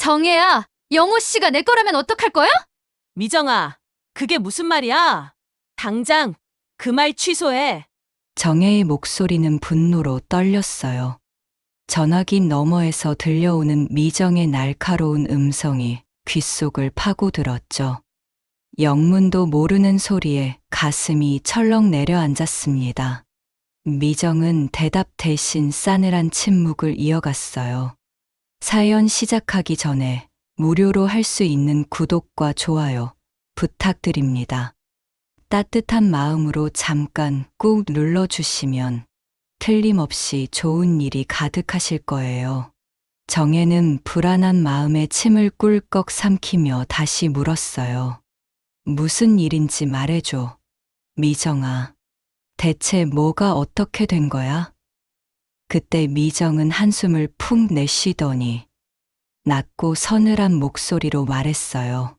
정혜야, 영호 씨가 내 거라면 어떡할 거야? 미정아, 그게 무슨 말이야? 당장 그 말 취소해. 정혜의 목소리는 분노로 떨렸어요. 전화기 너머에서 들려오는 미정의 날카로운 음성이 귓속을 파고들었죠. 영문도 모르는 소리에 가슴이 철렁 내려앉았습니다. 미정은 대답 대신 싸늘한 침묵을 이어갔어요. 사연 시작하기 전에 무료로 할 수 있는 구독과 좋아요 부탁드립니다. 따뜻한 마음으로 잠깐 꾹 눌러주시면 틀림없이 좋은 일이 가득하실 거예요. 정혜는 불안한 마음에 침을 꿀꺽 삼키며 다시 물었어요. 무슨 일인지 말해줘. 미정아, 대체 뭐가 어떻게 된 거야? 그때 미정은 한숨을 푹 내쉬더니 낮고 서늘한 목소리로 말했어요.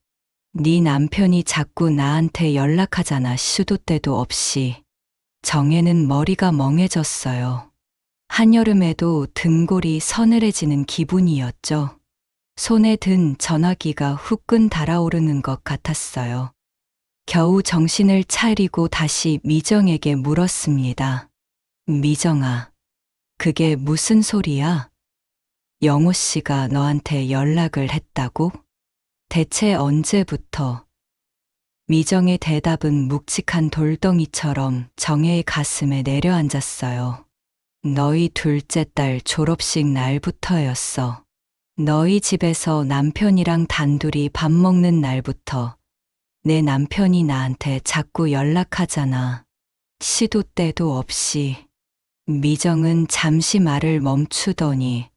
네 남편이 자꾸 나한테 연락하잖아. 시도 때도 없이. 정혜는 머리가 멍해졌어요. 한여름에도 등골이 서늘해지는 기분이었죠. 손에 든 전화기가 후끈 달아오르는 것 같았어요. 겨우 정신을 차리고 다시 미정에게 물었습니다. 미정아, 그게 무슨 소리야? 영호 씨가 너한테 연락을 했다고? 대체 언제부터? 미정의 대답은 묵직한 돌덩이처럼 정혜의 가슴에 내려앉았어요. 너희 둘째 딸 졸업식 날부터였어. 너희 집에서 남편이랑 단둘이 밥 먹는 날부터 내 남편이 나한테 자꾸 연락하잖아. 시도 때도 없이. 미정은 잠시 말을 멈추더니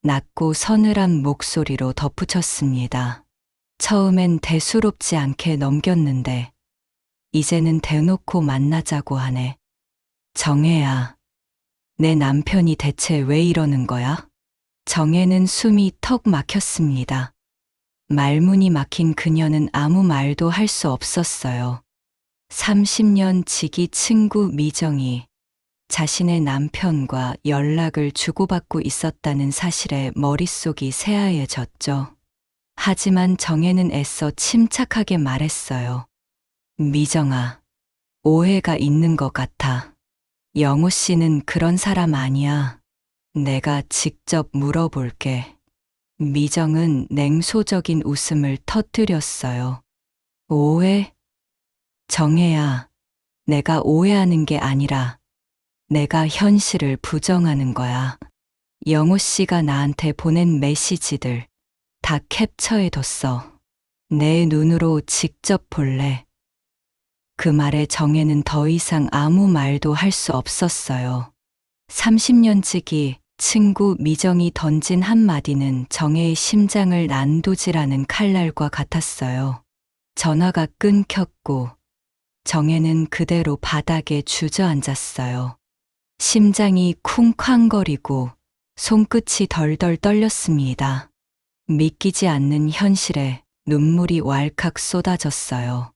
낮고 서늘한 목소리로 덧붙였습니다. 처음엔 대수롭지 않게 넘겼는데 이제는 대놓고 만나자고 하네. 정혜야, 내 남편이 대체 왜 이러는 거야? 정혜는 숨이 턱 막혔습니다. 말문이 막힌 그녀는 아무 말도 할 수 없었어요. 30년 지기 친구 미정이 자신의 남편과 연락을 주고받고 있었다는 사실에 머릿속이 새하얘졌죠. 하지만 정혜는 애써 침착하게 말했어요. 미정아, 오해가 있는 것 같아. 영호 씨는 그런 사람 아니야. 내가 직접 물어볼게. 미정은 냉소적인 웃음을 터뜨렸어요. 오해? 정혜야, 내가 오해하는 게 아니라 내가 현실을 부정하는 거야. 영호 씨가 나한테 보낸 메시지들 다 캡처해뒀어. 내 눈으로 직접 볼래. 그 말에 정혜는 더 이상 아무 말도 할 수 없었어요. 30년 지기 친구 미정이 던진 한마디는 정혜의 심장을 난도질하는 칼날과 같았어요. 전화가 끊겼고 정혜는 그대로 바닥에 주저앉았어요. 심장이 쿵쾅거리고 손끝이 덜덜 떨렸습니다. 믿기지 않는 현실에 눈물이 왈칵 쏟아졌어요.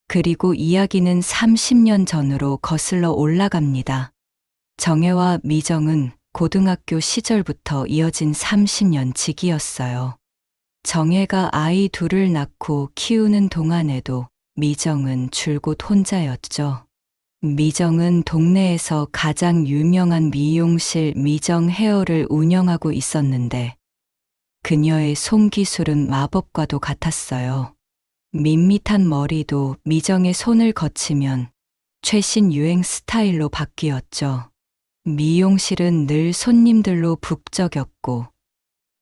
그리고 이야기는 30년 전으로 거슬러 올라갑니다. 정혜와 미정은 고등학교 시절부터 이어진 30년 지기였어요. 정혜가 아이 둘을 낳고 키우는 동안에도 미정은 줄곧 혼자였죠. 미정은 동네에서 가장 유명한 미용실 미정 헤어를 운영하고 있었는데 그녀의 손기술은 마법과도 같았어요. 밋밋한 머리도 미정의 손을 거치면 최신 유행 스타일로 바뀌었죠. 미용실은 늘 손님들로 북적였고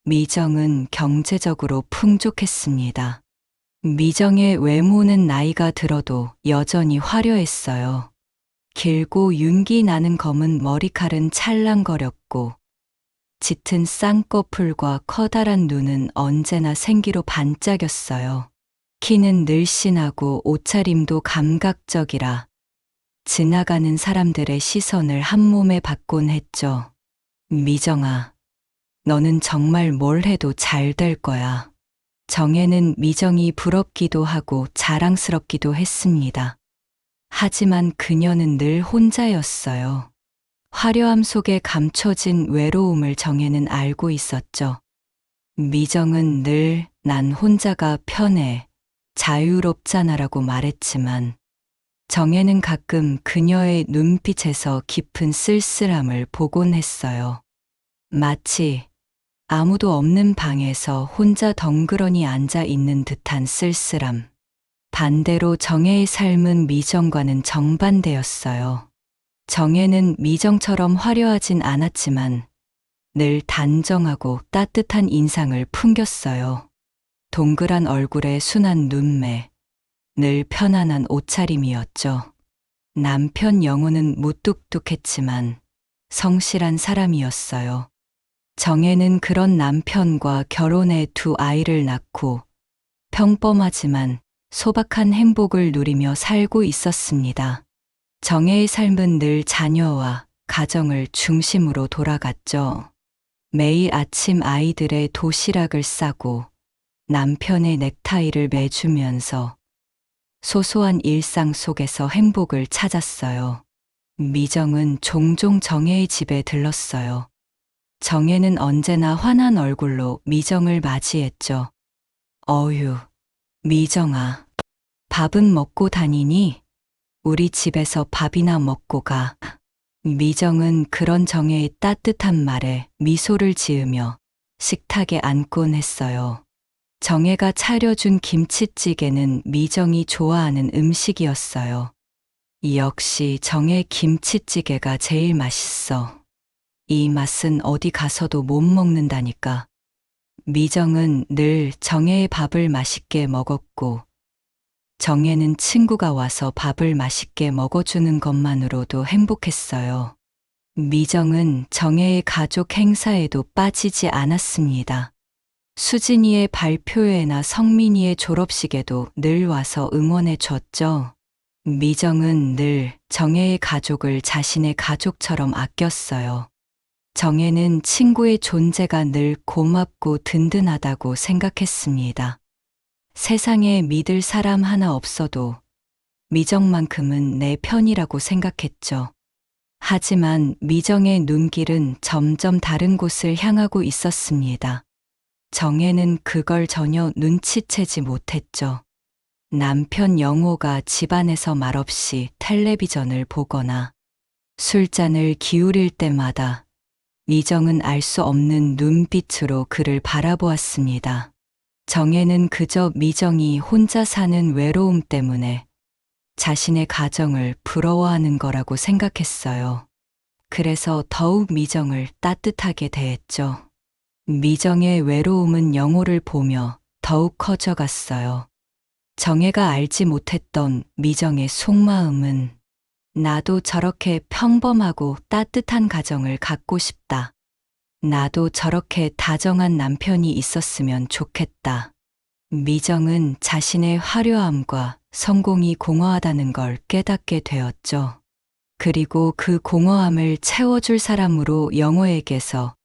미정은 경제적으로 풍족했습니다. 미정의 외모는 나이가 들어도 여전히 화려했어요. 길고 윤기 나는 검은 머리칼은 찰랑거렸고 짙은 쌍꺼풀과 커다란 눈은 언제나 생기로 반짝였어요. 키는 늘씬하고 옷차림도 감각적이라 지나가는 사람들의 시선을 한몸에 받곤 했죠. 미정아, 너는 정말 뭘 해도 잘 될 거야. 정혜는 미정이 부럽기도 하고 자랑스럽기도 했습니다. 하지만 그녀는 늘 혼자였어요. 화려함 속에 감춰진 외로움을 정혜는 알고 있었죠. 미정은 늘 난 혼자가 편해, 자유롭잖아라고 말했지만 정혜는 가끔 그녀의 눈빛에서 깊은 쓸쓸함을 보곤 했어요. 마치 아무도 없는 방에서 혼자 덩그러니 앉아 있는 듯한 쓸쓸함. 반대로 정혜의 삶은 미정과는 정반대였어요. 정혜는 미정처럼 화려하진 않았지만 늘 단정하고 따뜻한 인상을 풍겼어요. 동그란 얼굴에 순한 눈매, 늘 편안한 옷차림이었죠. 남편 영호는 무뚝뚝했지만 성실한 사람이었어요. 정혜는 그런 남편과 결혼해 두 아이를 낳고 평범하지만 소박한 행복을 누리며 살고 있었습니다. 정혜의 삶은 늘 자녀와 가정을 중심으로 돌아갔죠. 매일 아침 아이들의 도시락을 싸고 남편의 넥타이를 매주면서 소소한 일상 속에서 행복을 찾았어요. 미정은 종종 정혜의 집에 들렀어요. 정혜는 언제나 환한 얼굴로 미정을 맞이했죠. 어휴, 미정아, 밥은 먹고 다니니? 우리 집에서 밥이나 먹고 가. 미정은 그런 정혜의 따뜻한 말에 미소를 지으며 식탁에 앉곤 했어요. 정혜가 차려준 김치찌개는 미정이 좋아하는 음식이었어요. 역시 정혜 김치찌개가 제일 맛있어. 이 맛은 어디 가서도 못 먹는다니까. 미정은 늘 정혜의 밥을 맛있게 먹었고, 정혜는 친구가 와서 밥을 맛있게 먹어주는 것만으로도 행복했어요. 미정은 정혜의 가족 행사에도 빠지지 않았습니다. 수진이의 발표회나 성민이의 졸업식에도 늘 와서 응원해 줬죠. 미정은 늘 정혜의 가족을 자신의 가족처럼 아꼈어요. 정혜는 친구의 존재가 늘 고맙고 든든하다고 생각했습니다. 세상에 믿을 사람 하나 없어도 미정만큼은 내 편이라고 생각했죠. 하지만 미정의 눈길은 점점 다른 곳을 향하고 있었습니다. 정혜는 그걸 전혀 눈치채지 못했죠. 남편 영호가 집안에서 말없이 텔레비전을 보거나 술잔을 기울일 때마다 미정은 알 수 없는 눈빛으로 그를 바라보았습니다. 정혜는 그저 미정이 혼자 사는 외로움 때문에 자신의 가정을 부러워하는 거라고 생각했어요. 그래서 더욱 미정을 따뜻하게 대했죠. 미정의 외로움은 영호를 보며 더욱 커져갔어요. 정혜가 알지 못했던 미정의 속마음은 나도 저렇게 평범하고 따뜻한 가정을 갖고 싶다. 나도 저렇게 다정한 남편이 있었으면 좋겠다. 미정은 자신의 화려함과 성공이 공허하다는 걸 깨닫게 되었죠. 그리고 그 공허함을 채워줄 사람으로 영호에게서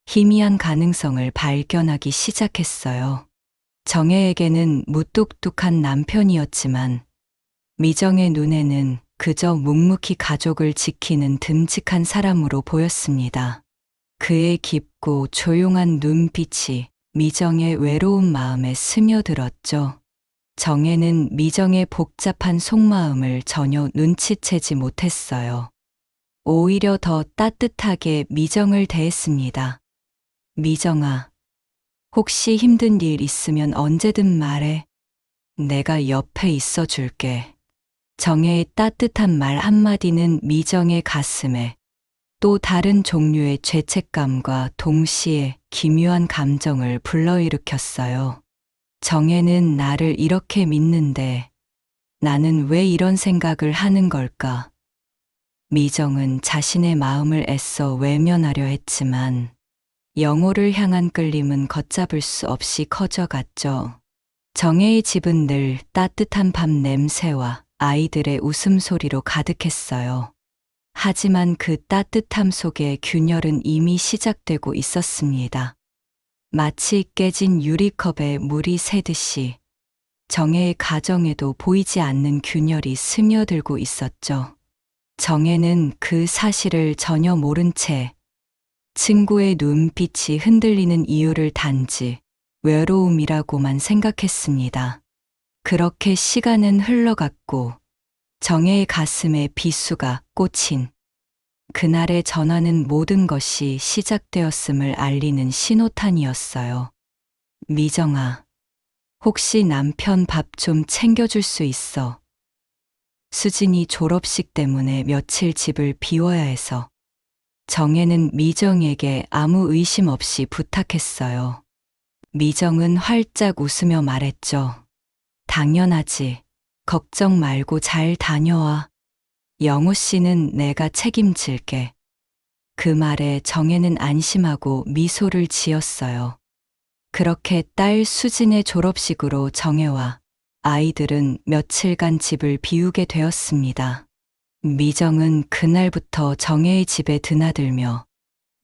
희미한 가능성을 발견하기 시작했어요. 정혜에게는 무뚝뚝한 남편이었지만 미정의 눈에는 그저 묵묵히 가족을 지키는 듬직한 사람으로 보였습니다. 그의 깊고 조용한 눈빛이 미정의 외로운 마음에 스며들었죠. 정혜는 미정의 복잡한 속마음을 전혀 눈치채지 못했어요. 오히려 더 따뜻하게 미정을 대했습니다. 미정아, 혹시 힘든 일 있으면 언제든 말해. 내가 옆에 있어 줄게. 정혜의 따뜻한 말 한마디는 미정의 가슴에 또 다른 종류의 죄책감과 동시에 기묘한 감정을 불러일으켰어요. 정혜는 나를 이렇게 믿는데 나는 왜 이런 생각을 하는 걸까? 미정은 자신의 마음을 애써 외면하려 했지만 영호를 향한 끌림은 걷잡을 수 없이 커져갔죠. 정혜의 집은 늘 따뜻한 밥 냄새와 아이들의 웃음소리로 가득했어요. 하지만 그 따뜻함 속에 균열은 이미 시작되고 있었습니다. 마치 깨진 유리컵에 물이 새듯이 정혜의 가정에도 보이지 않는 균열이 스며들고 있었죠. 정혜는 그 사실을 전혀 모른 채 친구의 눈빛이 흔들리는 이유를 단지 외로움이라고만 생각했습니다. 그렇게 시간은 흘러갔고 정혜의 가슴에 비수가 꽂힌 그날의 전화는 모든 것이 시작되었음을 알리는 신호탄이었어요. 미정아, 혹시 남편 밥 좀 챙겨줄 수 있어? 수진이 졸업식 때문에 며칠 집을 비워야 해서 정혜는 미정에게 아무 의심 없이 부탁했어요. 미정은 활짝 웃으며 말했죠. 당연하지. 걱정 말고 잘 다녀와. 영호 씨는 내가 책임질게. 그 말에 정혜는 안심하고 미소를 지었어요. 그렇게 딸 수진의 졸업식으로 정혜와 아이들은 며칠간 집을 비우게 되었습니다. 미정은 그날부터 정혜의 집에 드나들며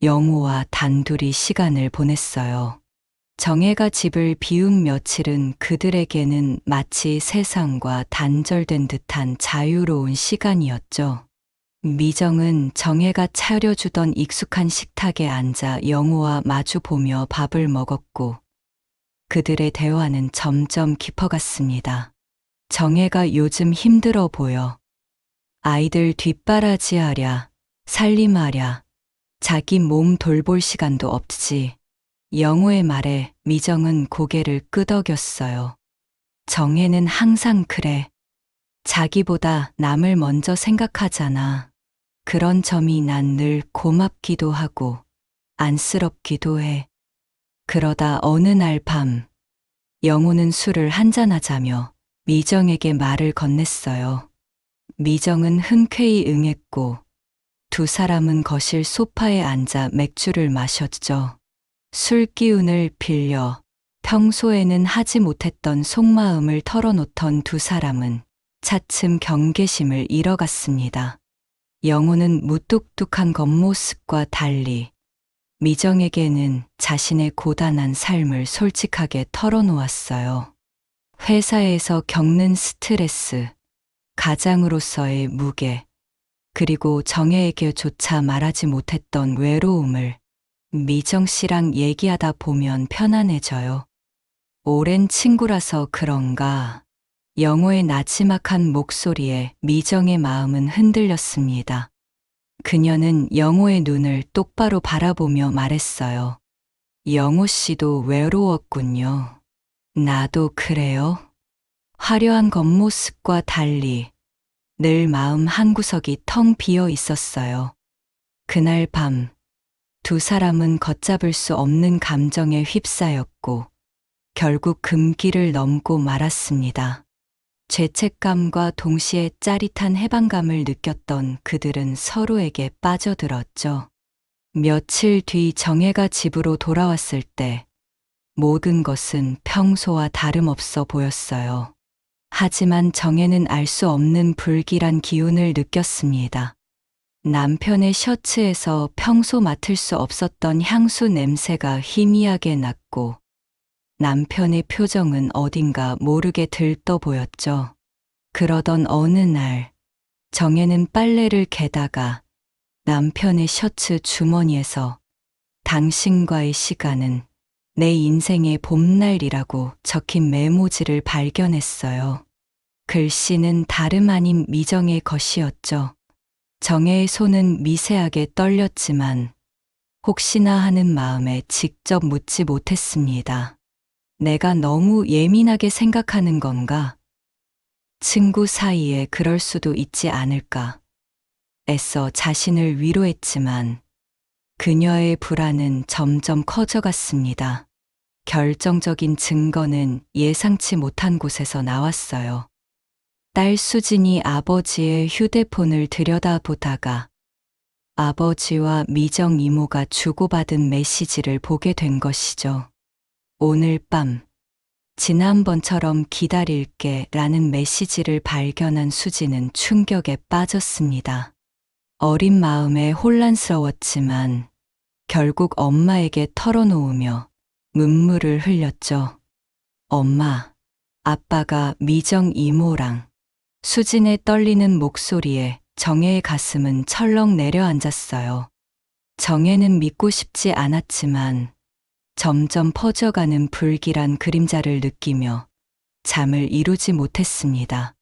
영호와 단둘이 시간을 보냈어요. 정혜가 집을 비운 며칠은 그들에게는 마치 세상과 단절된 듯한 자유로운 시간이었죠. 미정은 정혜가 차려주던 익숙한 식탁에 앉아 영호와 마주보며 밥을 먹었고 그들의 대화는 점점 깊어갔습니다. 정혜가 요즘 힘들어 보여. 아이들 뒷바라지하랴, 살림하랴, 자기 몸 돌볼 시간도 없지. 영호의 말에 미정은 고개를 끄덕였어요. 정혜는 항상 그래. 자기보다 남을 먼저 생각하잖아. 그런 점이 난 늘 고맙기도 하고 안쓰럽기도 해. 그러다 어느 날 밤, 영호는 술을 한잔하자며 미정에게 말을 건넸어요. 미정은 흔쾌히 응했고 두 사람은 거실 소파에 앉아 맥주를 마셨죠. 술 기운을 빌려 평소에는 하지 못했던 속마음을 털어놓던 두 사람은 차츰 경계심을 잃어갔습니다. 영호는 무뚝뚝한 겉모습과 달리 미정에게는 자신의 고단한 삶을 솔직하게 털어놓았어요. 회사에서 겪는 스트레스, 가장으로서의 무게, 그리고 정혜에게조차 말하지 못했던 외로움을 미정 씨랑 얘기하다 보면 편안해져요. 오랜 친구라서 그런가 영호의 나지막한 목소리에 미정의 마음은 흔들렸습니다. 그녀는 영호의 눈을 똑바로 바라보며 말했어요. 영호 씨도 외로웠군요. 나도 그래요. 화려한 겉모습과 달리 늘 마음 한구석이 텅 비어 있었어요. 그날 밤 두 사람은 걷잡을 수 없는 감정에 휩싸였고 결국 금기를 넘고 말았습니다. 죄책감과 동시에 짜릿한 해방감을 느꼈던 그들은 서로에게 빠져들었죠. 며칠 뒤 정혜가 집으로 돌아왔을 때 모든 것은 평소와 다름없어 보였어요. 하지만 정혜는 알 수 없는 불길한 기운을 느꼈습니다. 남편의 셔츠에서 평소 맡을 수 없었던 향수 냄새가 희미하게 났고 남편의 표정은 어딘가 모르게 들떠 보였죠. 그러던 어느 날 정혜는 빨래를 개다가 남편의 셔츠 주머니에서 당신과의 시간은 내 인생의 봄날이라고 적힌 메모지를 발견했어요. 글씨는 다름 아닌 미정의 것이었죠. 정혜의 손은 미세하게 떨렸지만 혹시나 하는 마음에 직접 묻지 못했습니다. 내가 너무 예민하게 생각하는 건가? 친구 사이에 그럴 수도 있지 않을까? 애써 자신을 위로했지만 그녀의 불안은 점점 커져갔습니다. 결정적인 증거는 예상치 못한 곳에서 나왔어요. 딸 수진이 아버지의 휴대폰을 들여다보다가 아버지와 미정 이모가 주고받은 메시지를 보게 된 것이죠. 오늘 밤, 지난번처럼 기다릴게 라는 메시지를 발견한 수진은 충격에 빠졌습니다. 어린 마음에 혼란스러웠지만 결국 엄마에게 털어놓으며 눈물을 흘렸죠. 엄마, 아빠가 미정 이모랑 수진의 떨리는 목소리에 정혜의 가슴은 철렁 내려앉았어요. 정혜는 믿고 싶지 않았지만 점점 퍼져가는 불길한 그림자를 느끼며 잠을 이루지 못했습니다.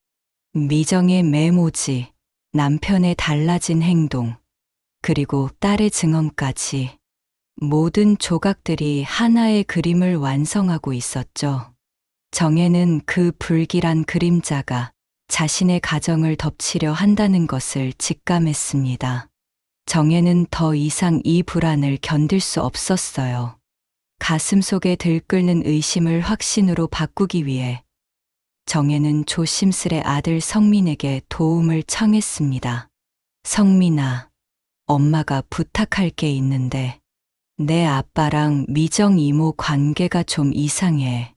미정의 메모지, 남편의 달라진 행동, 그리고 딸의 증언까지 모든 조각들이 하나의 그림을 완성하고 있었죠. 정혜는 그 불길한 그림자가 자신의 가정을 덮치려 한다는 것을 직감했습니다. 정혜는 더 이상 이 불안을 견딜 수 없었어요. 가슴 속에 들끓는 의심을 확신으로 바꾸기 위해 정혜는 조심스레 아들 성민에게 도움을 청했습니다. 성민아, 엄마가 부탁할 게 있는데 내 아빠랑 미정 이모 관계가 좀 이상해.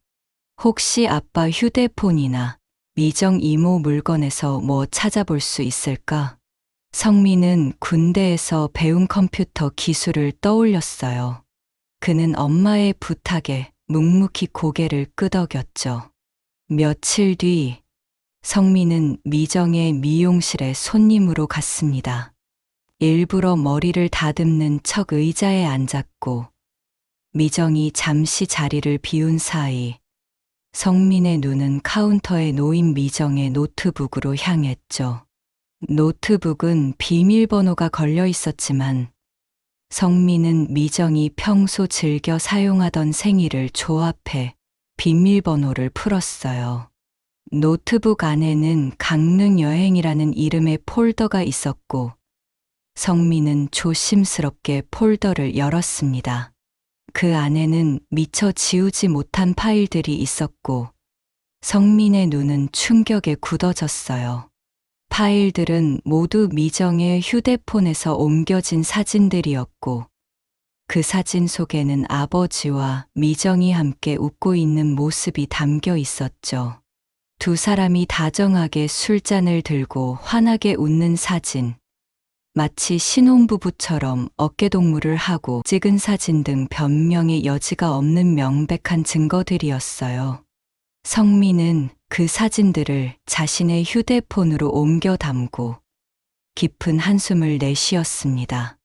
혹시 아빠 휴대폰이나 미정 이모 물건에서 뭐 찾아볼 수 있을까? 성민은 군대에서 배운 컴퓨터 기술을 떠올렸어요. 그는 엄마의 부탁에 묵묵히 고개를 끄덕였죠. 며칠 뒤 성민은 미정의 미용실에 손님으로 갔습니다. 일부러 머리를 다듬는 척 의자에 앉았고 미정이 잠시 자리를 비운 사이 성민의 눈은 카운터에 놓인 미정의 노트북으로 향했죠. 노트북은 비밀번호가 걸려 있었지만 성민은 미정이 평소 즐겨 사용하던 생일을 조합해 비밀번호를 풀었어요. 노트북 안에는 강릉 여행이라는 이름의 폴더가 있었고 성민은 조심스럽게 폴더를 열었습니다. 그 안에는 미처 지우지 못한 파일들이 있었고 성민의 눈은 충격에 굳어졌어요. 파일들은 모두 미정의 휴대폰에서 옮겨진 사진들이었고 그 사진 속에는 아버지와 미정이 함께 웃고 있는 모습이 담겨 있었죠. 두 사람이 다정하게 술잔을 들고 환하게 웃는 사진, 마치 신혼부부처럼 어깨동무를 하고 찍은 사진 등 변명의 여지가 없는 명백한 증거들이었어요. 성민은 그 사진들을 자신의 휴대폰으로 옮겨 담고 깊은 한숨을 내쉬었습니다.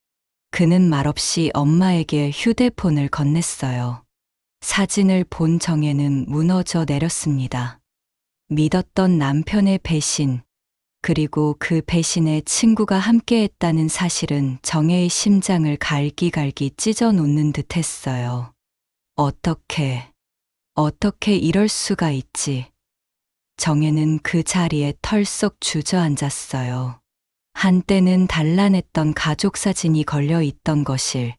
그는 말없이 엄마에게 휴대폰을 건넸어요. 사진을 본 정혜는 무너져 내렸습니다. 믿었던 남편의 배신, 그리고 그 배신에 친구가 함께했다는 사실은 정혜의 심장을 갈기갈기 찢어 놓는 듯 했어요. 어떻게 이럴 수가 있지? 정혜는 그 자리에 털썩 주저앉았어요. 한때는 단란했던 가족 사진이 걸려 있던 것을,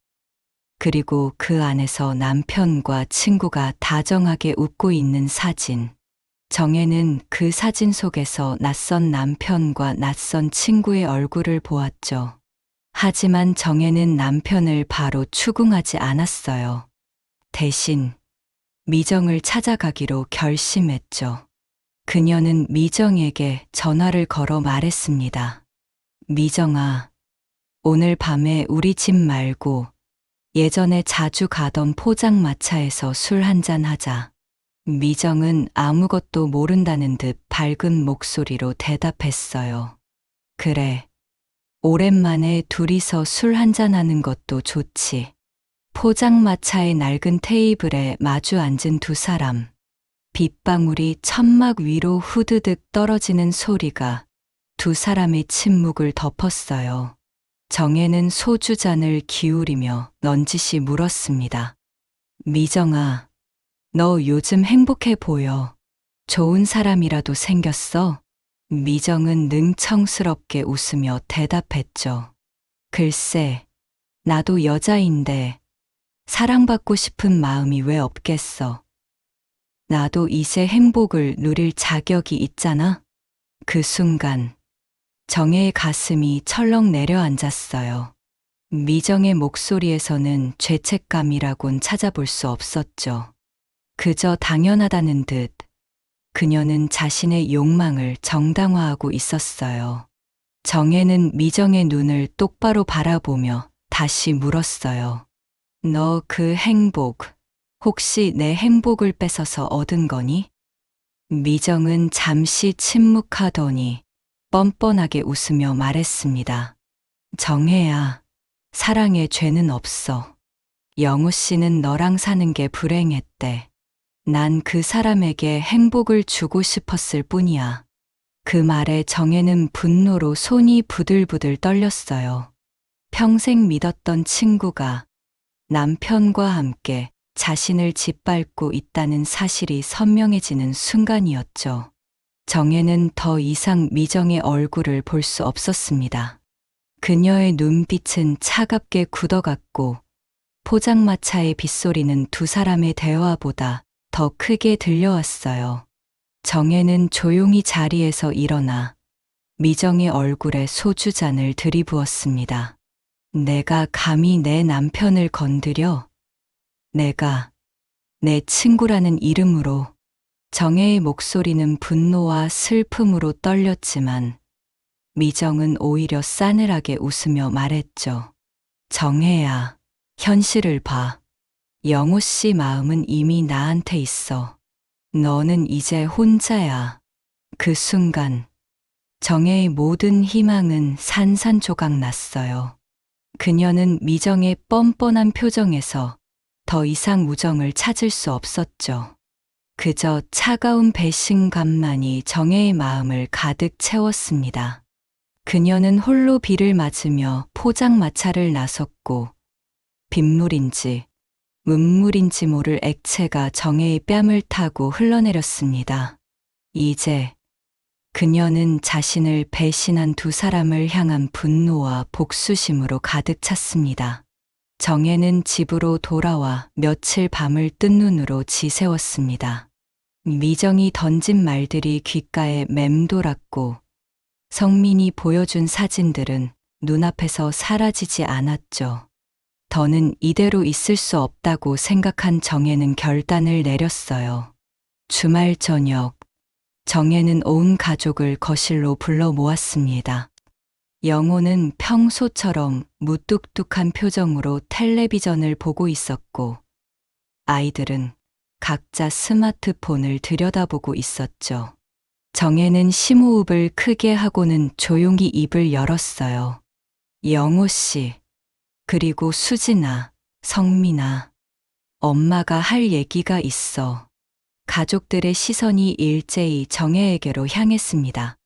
그리고 그 안에서 남편과 친구가 다정하게 웃고 있는 사진. 정혜는 그 사진 속에서 낯선 남편과 낯선 친구의 얼굴을 보았죠. 하지만 정혜는 남편을 바로 추궁하지 않았어요. 대신 미정을 찾아가기로 결심했죠. 그녀는 미정에게 전화를 걸어 말했습니다. 미정아, 오늘 밤에 우리 집 말고 예전에 자주 가던 포장마차에서 술 한잔 하자. 미정은 아무것도 모른다는 듯 밝은 목소리로 대답했어요. 그래, 오랜만에 둘이서 술 한잔하는 것도 좋지. 포장마차의 낡은 테이블에 마주 앉은 두 사람. 빗방울이 천막 위로 후드득 떨어지는 소리가 두 사람의 침묵을 덮었어요. 정혜는 소주잔을 기울이며 넌지시 물었습니다. 미정아, 너 요즘 행복해 보여. 좋은 사람이라도 생겼어? 미정은 능청스럽게 웃으며 대답했죠. 글쎄, 나도 여자인데 사랑받고 싶은 마음이 왜 없겠어. 나도 이제 행복을 누릴 자격이 있잖아. 그 순간 정혜의 가슴이 철렁 내려앉았어요. 미정의 목소리에서는 죄책감이라곤 찾아볼 수 없었죠. 그저 당연하다는 듯 그녀는 자신의 욕망을 정당화하고 있었어요. 정혜는 미정의 눈을 똑바로 바라보며 다시 물었어요. 너 그 행복, 혹시 내 행복을 뺏어서 얻은 거니? 미정은 잠시 침묵하더니 뻔뻔하게 웃으며 말했습니다. 정혜야, 사랑에 죄는 없어. 영호 씨는 너랑 사는 게 불행했대. 난 그 사람에게 행복을 주고 싶었을 뿐이야. 그 말에 정혜는 분노로 손이 부들부들 떨렸어요. 평생 믿었던 친구가 남편과 함께 자신을 짓밟고 있다는 사실이 선명해지는 순간이었죠. 정혜는 더 이상 미정의 얼굴을 볼 수 없었습니다. 그녀의 눈빛은 차갑게 굳어갔고 포장마차의 빗소리는 두 사람의 대화보다 더 크게 들려왔어요. 정혜는 조용히 자리에서 일어나 미정의 얼굴에 소주잔을 들이부었습니다. 내가 감히 내 남편을 건드려? 내가 내 친구라는 이름으로. 정혜의 목소리는 분노와 슬픔으로 떨렸지만 미정은 오히려 싸늘하게 웃으며 말했죠. 정혜야, 현실을 봐. 영호 씨 마음은 이미 나한테 있어. 너는 이제 혼자야. 그 순간 정혜의 모든 희망은 산산조각 났어요. 그녀는 미정의 뻔뻔한 표정에서 더 이상 우정을 찾을 수 없었죠. 그저 차가운 배신감만이 정혜의 마음을 가득 채웠습니다. 그녀는 홀로 비를 맞으며 포장마차를 나섰고 빗물인지 문물인지 모를 액체가 정혜의 뺨을 타고 흘러내렸습니다. 이제 그녀는 자신을 배신한 두 사람을 향한 분노와 복수심으로 가득 찼습니다. 정혜는 집으로 돌아와 며칠 밤을 뜬 눈으로 지새웠습니다. 미정이 던진 말들이 귓가에 맴돌았고 성민이 보여준 사진들은 눈앞에서 사라지지 않았죠. 더는 이대로 있을 수 없다고 생각한 정혜는 결단을 내렸어요. 주말 저녁, 정혜는 온 가족을 거실로 불러 모았습니다. 영호는 평소처럼 무뚝뚝한 표정으로 텔레비전을 보고 있었고, 아이들은 각자 스마트폰을 들여다보고 있었죠. 정혜는 심호흡을 크게 하고는 조용히 입을 열었어요. 영호 씨, 그리고 수진아, 성민아, 엄마가 할 얘기가 있어. 가족들의 시선이 일제히 정혜에게로 향했습니다.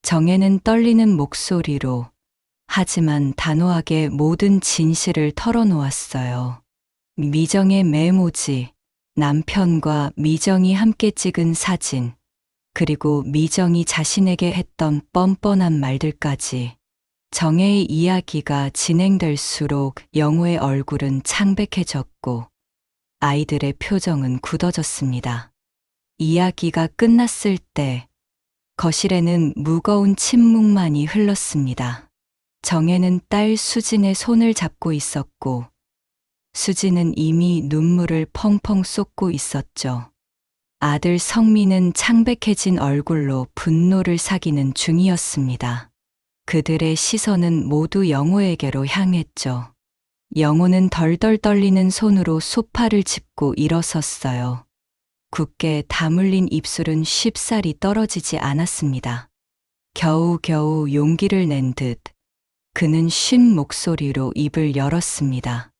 정혜는 떨리는 목소리로 하지만 단호하게 모든 진실을 털어놓았어요. 미정의 메모지, 남편과 미정이 함께 찍은 사진, 그리고 미정이 자신에게 했던 뻔뻔한 말들까지. 정혜의 이야기가 진행될수록 영호의 얼굴은 창백해졌고 아이들의 표정은 굳어졌습니다. 이야기가 끝났을 때 거실에는 무거운 침묵만이 흘렀습니다. 정혜는 딸 수진의 손을 잡고 있었고 수진은 이미 눈물을 펑펑 쏟고 있었죠. 아들 성민은 창백해진 얼굴로 분노를 사기는 중이었습니다. 그들의 시선은 모두 영호에게로 향했죠. 영호는 덜덜 떨리는 손으로 소파를 짚고 일어섰어요. 굳게 다물린 입술은 쉽사리 떨어지지 않았습니다. 겨우겨우 용기를 낸 듯 그는 쉰 목소리로 입을 열었습니다.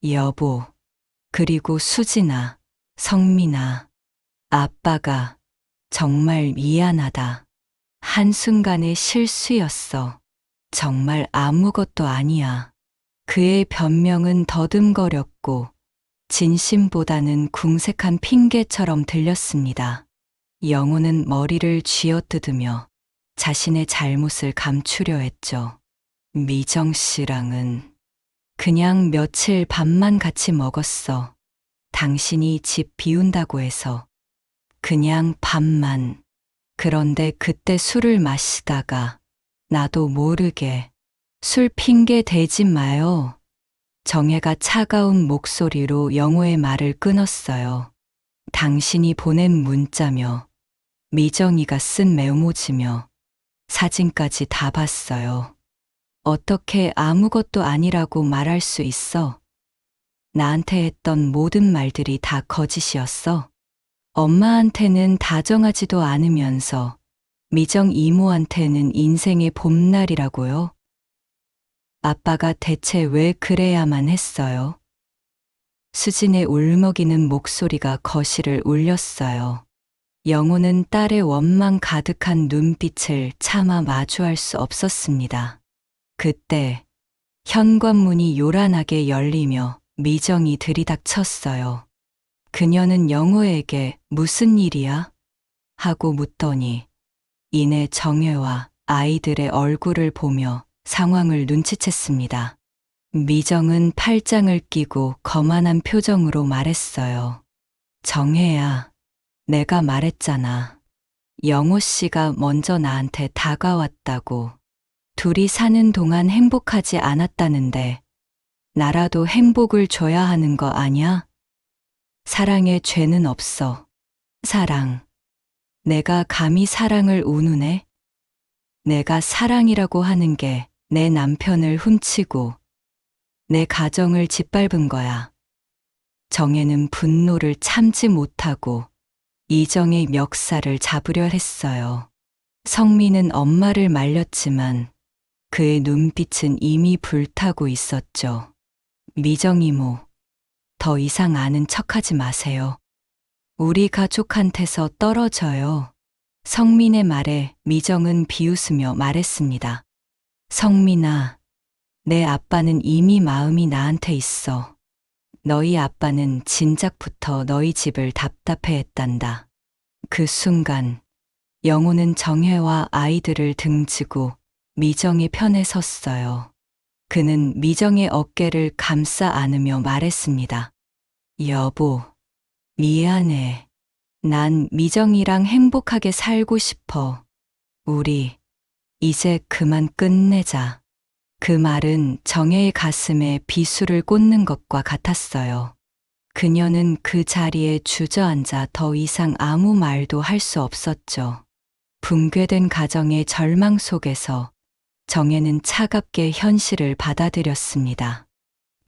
여보, 그리고 수진아, 성민아, 아빠가 정말 미안하다. 한순간의 실수였어. 정말 아무것도 아니야. 그의 변명은 더듬거렸고 진심보다는 궁색한 핑계처럼 들렸습니다. 영호는 머리를 쥐어뜯으며 자신의 잘못을 감추려 했죠. 미정 씨랑은 그냥 며칠 밥만 같이 먹었어. 당신이 집 비운다고 해서 그냥 밥만. 그런데 그때 술을 마시다가 나도 모르게 술 핑계 대지 마요. 정혜가 차가운 목소리로 영호의 말을 끊었어요. 당신이 보낸 문자며 미정이가 쓴 메모지며 사진까지 다 봤어요. 어떻게 아무것도 아니라고 말할 수 있어? 나한테 했던 모든 말들이 다 거짓이었어. 엄마한테는 다정하지도 않으면서 미정 이모한테는 인생의 봄날이라고요? 아빠가 대체 왜 그래야만 했어요? 수진의 울먹이는 목소리가 거실을 울렸어요. 영호는 딸의 원망 가득한 눈빛을 차마 마주할 수 없었습니다. 그때 현관문이 요란하게 열리며 미정이 들이닥쳤어요. 그녀는 영호에게 무슨 일이야? 하고 묻더니 이내 정혜와 아이들의 얼굴을 보며 상황을 눈치챘습니다. 미정은 팔짱을 끼고 거만한 표정으로 말했어요. 정혜야, 내가 말했잖아. 영호 씨가 먼저 나한테 다가왔다고. 둘이 사는 동안 행복하지 않았다는데 나라도 행복을 줘야 하는 거 아냐? 사랑에 죄는 없어. 사랑. 내가 감히 사랑을 운운해? 내가 사랑이라고 하는 게 내 남편을 훔치고 내 가정을 짓밟은 거야. 정혜는 분노를 참지 못하고 이정의 멱살을 잡으려 했어요. 성민은 엄마를 말렸지만 그의 눈빛은 이미 불타고 있었죠. 미정 이모, 더 이상 아는 척하지 마세요. 우리 가족한테서 떨어져요. 성민의 말에 미정은 비웃으며 말했습니다. 성민아, 내 아빠는 이미 마음이 나한테 있어. 너희 아빠는 진작부터 너희 집을 답답해했단다. 그 순간 영호는 정혜와 아이들을 등지고 미정의 편에 섰어요. 그는 미정의 어깨를 감싸 안으며 말했습니다. 여보, 미안해. 난 미정이랑 행복하게 살고 싶어. 우리 이제 그만 끝내자. 그 말은 정혜의 가슴에 비수를 꽂는 것과 같았어요. 그녀는 그 자리에 주저앉아 더 이상 아무 말도 할 수 없었죠. 붕괴된 가정의 절망 속에서 정혜는 차갑게 현실을 받아들였습니다.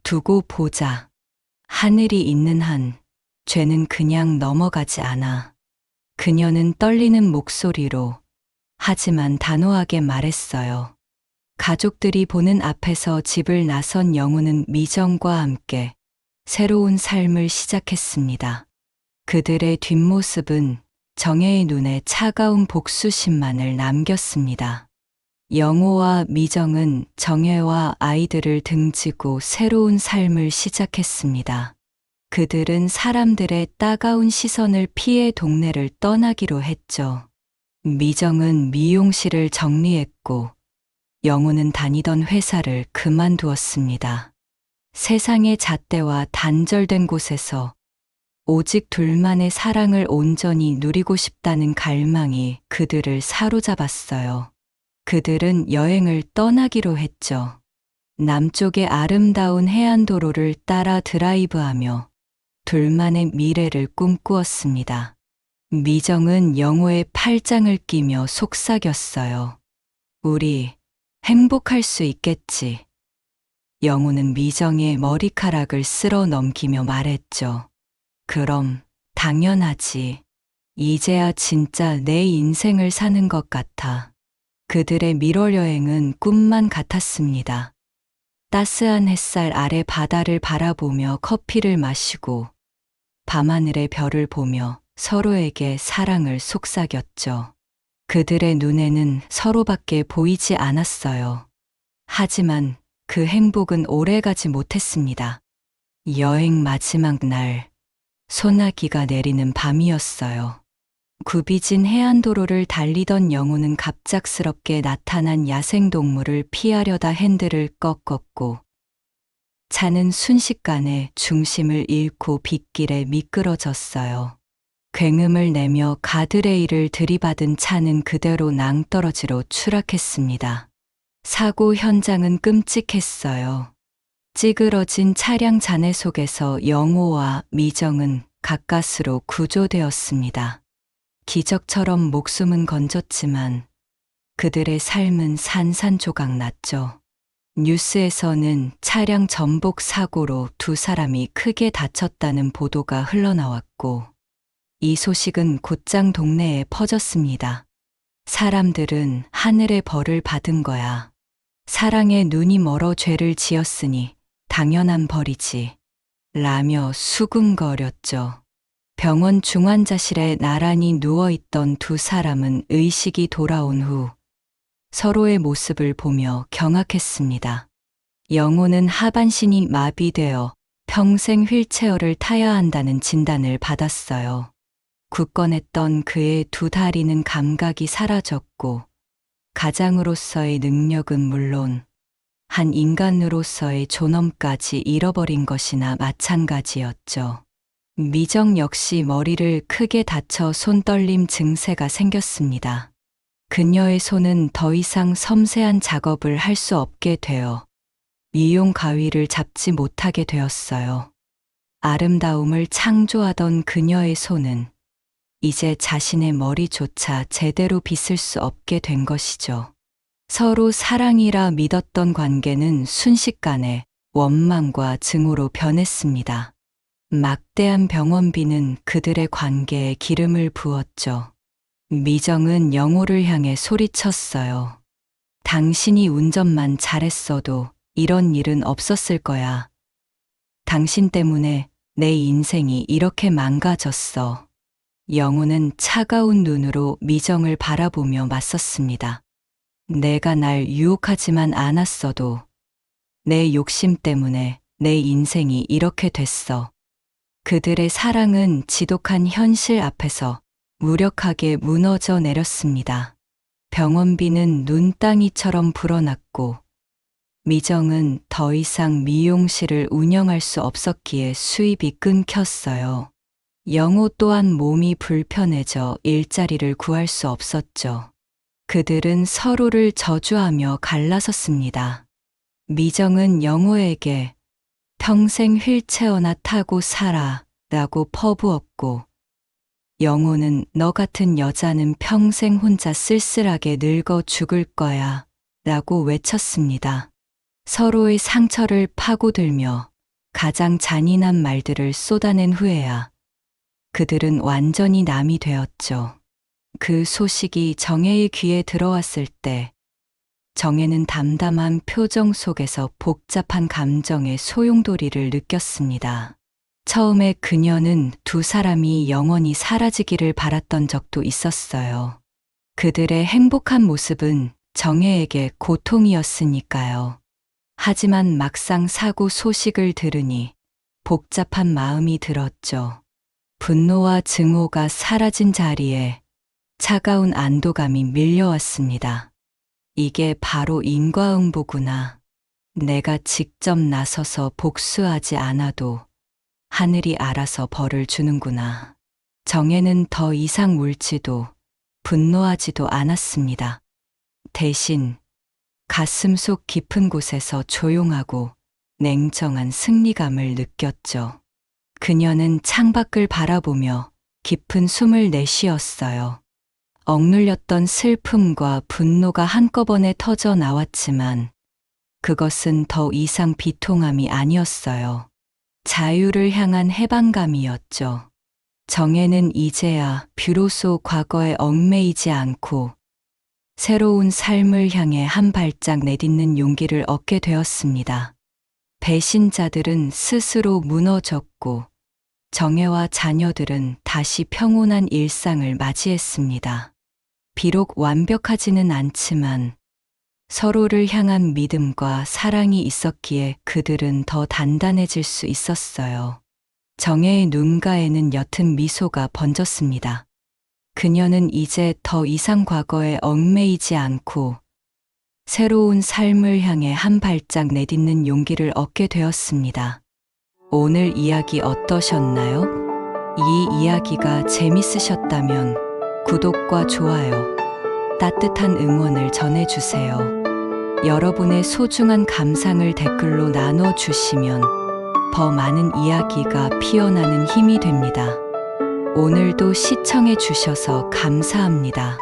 두고 보자. 하늘이 있는 한 죄는 그냥 넘어가지 않아. 그녀는 떨리는 목소리로 하지만 단호하게 말했어요. 가족들이 보는 앞에서 집을 나선 영호는 미정과 함께 새로운 삶을 시작했습니다. 그들의 뒷모습은 정혜의 눈에 차가운 복수심만을 남겼습니다. 영호와 미정은 정혜와 아이들을 등지고 새로운 삶을 시작했습니다. 그들은 사람들의 따가운 시선을 피해 동네를 떠나기로 했죠. 미정은 미용실을 정리했고 영호는 다니던 회사를 그만두었습니다. 세상의 잣대와 단절된 곳에서 오직 둘만의 사랑을 온전히 누리고 싶다는 갈망이 그들을 사로잡았어요. 그들은 여행을 떠나기로 했죠. 남쪽의 아름다운 해안도로를 따라 드라이브하며 둘만의 미래를 꿈꾸었습니다. 미정은 영호의 팔짱을 끼며 속삭였어요. 우리 행복할 수 있겠지. 영호는 미정의 머리카락을 쓸어 넘기며 말했죠. 그럼 당연하지. 이제야 진짜 내 인생을 사는 것 같아. 그들의 밀월 여행은 꿈만 같았습니다. 따스한 햇살 아래 바다를 바라보며 커피를 마시고 밤하늘의 별을 보며 서로에게 사랑을 속삭였죠. 그들의 눈에는 서로밖에 보이지 않았어요. 하지만 그 행복은 오래가지 못했습니다. 여행 마지막 날, 소나기가 내리는 밤이었어요. 굽이진 해안도로를 달리던 영호는 갑작스럽게 나타난 야생동물을 피하려다 핸들을 꺾었고 차는 순식간에 중심을 잃고 빗길에 미끄러졌어요. 굉음을 내며 가드레일을 들이받은 차는 그대로 낭떠러지로 추락했습니다. 사고 현장은 끔찍했어요. 찌그러진 차량 잔해 속에서 영호와 미정은 가까스로 구조되었습니다. 기적처럼 목숨은 건졌지만 그들의 삶은 산산조각 났죠. 뉴스에서는 차량 전복 사고로 두 사람이 크게 다쳤다는 보도가 흘러나왔고 이 소식은 곧장 동네에 퍼졌습니다. 사람들은 하늘의 벌을 받은 거야. 사랑에 눈이 멀어 죄를 지었으니 당연한 벌이지. 라며 수근거렸죠. 병원 중환자실에 나란히 누워있던 두 사람은 의식이 돌아온 후 서로의 모습을 보며 경악했습니다. 영호는 하반신이 마비되어 평생 휠체어를 타야 한다는 진단을 받았어요. 굳건했던 그의 두 다리는 감각이 사라졌고 가장으로서의 능력은 물론 한 인간으로서의 존엄까지 잃어버린 것이나 마찬가지였죠. 미정 역시 머리를 크게 다쳐 손떨림 증세가 생겼습니다. 그녀의 손은 더 이상 섬세한 작업을 할 수 없게 되어 미용 가위를 잡지 못하게 되었어요. 아름다움을 창조하던 그녀의 손은 이제 자신의 머리조차 제대로 빗을 수 없게 된 것이죠. 서로 사랑이라 믿었던 관계는 순식간에 원망과 증오로 변했습니다. 막대한 병원비는 그들의 관계에 기름을 부었죠. 미정은 영호를 향해 소리쳤어요. 당신이 운전만 잘했어도 이런 일은 없었을 거야. 당신 때문에 내 인생이 이렇게 망가졌어. 영호는 차가운 눈으로 미정을 바라보며 맞섰습니다. 내가 날 유혹하지만 않았어도 내 욕심 때문에 내 인생이 이렇게 됐어. 그들의 사랑은 지독한 현실 앞에서 무력하게 무너져 내렸습니다. 병원비는 눈땅이처럼 불어났고 미정은 더 이상 미용실을 운영할 수 없었기에 수입이 끊겼어요. 영호 또한 몸이 불편해져 일자리를 구할 수 없었죠. 그들은 서로를 저주하며 갈라섰습니다. 미정은 영호에게 평생 휠체어나 타고 살아 라고 퍼부었고 영호는 너 같은 여자는 평생 혼자 쓸쓸하게 늙어 죽을 거야 라고 외쳤습니다. 서로의 상처를 파고들며 가장 잔인한 말들을 쏟아낸 후에야 그들은 완전히 남이 되었죠. 그 소식이 정혜의 귀에 들어왔을 때 정혜는 담담한 표정 속에서 복잡한 감정의 소용돌이를 느꼈습니다. 처음에 그녀는 두 사람이 영원히 사라지기를 바랐던 적도 있었어요. 그들의 행복한 모습은 정혜에게 고통이었으니까요. 하지만 막상 사고 소식을 들으니 복잡한 마음이 들었죠. 분노와 증오가 사라진 자리에 차가운 안도감이 밀려왔습니다. 이게 바로 인과응보구나. 내가 직접 나서서 복수하지 않아도 하늘이 알아서 벌을 주는구나. 정혜는 더 이상 울지도 분노하지도 않았습니다. 대신 가슴속 깊은 곳에서 조용하고 냉정한 승리감을 느꼈죠. 그녀는 창밖을 바라보며 깊은 숨을 내쉬었어요. 억눌렸던 슬픔과 분노가 한꺼번에 터져 나왔지만 그것은 더 이상 비통함이 아니었어요. 자유를 향한 해방감이었죠. 정혜는 이제야 비로소 과거에 얽매이지 않고 새로운 삶을 향해 한 발짝 내딛는 용기를 얻게 되었습니다. 배신자들은 스스로 무너졌고 정혜와 자녀들은 다시 평온한 일상을 맞이했습니다. 비록 완벽하지는 않지만 서로를 향한 믿음과 사랑이 있었기에 그들은 더 단단해질 수 있었어요. 정혜의 눈가에는 옅은 미소가 번졌습니다. 그녀는 이제 더 이상 과거에 얽매이지 않고 새로운 삶을 향해 한 발짝 내딛는 용기를 얻게 되었습니다. 오늘 이야기 어떠셨나요? 이 이야기가 재밌으셨다면 구독과 좋아요, 따뜻한 응원을 전해주세요. 여러분의 소중한 감상을 댓글로 나눠주시면 더 많은 이야기가 피어나는 힘이 됩니다. 오늘도 시청해 주셔서 감사합니다.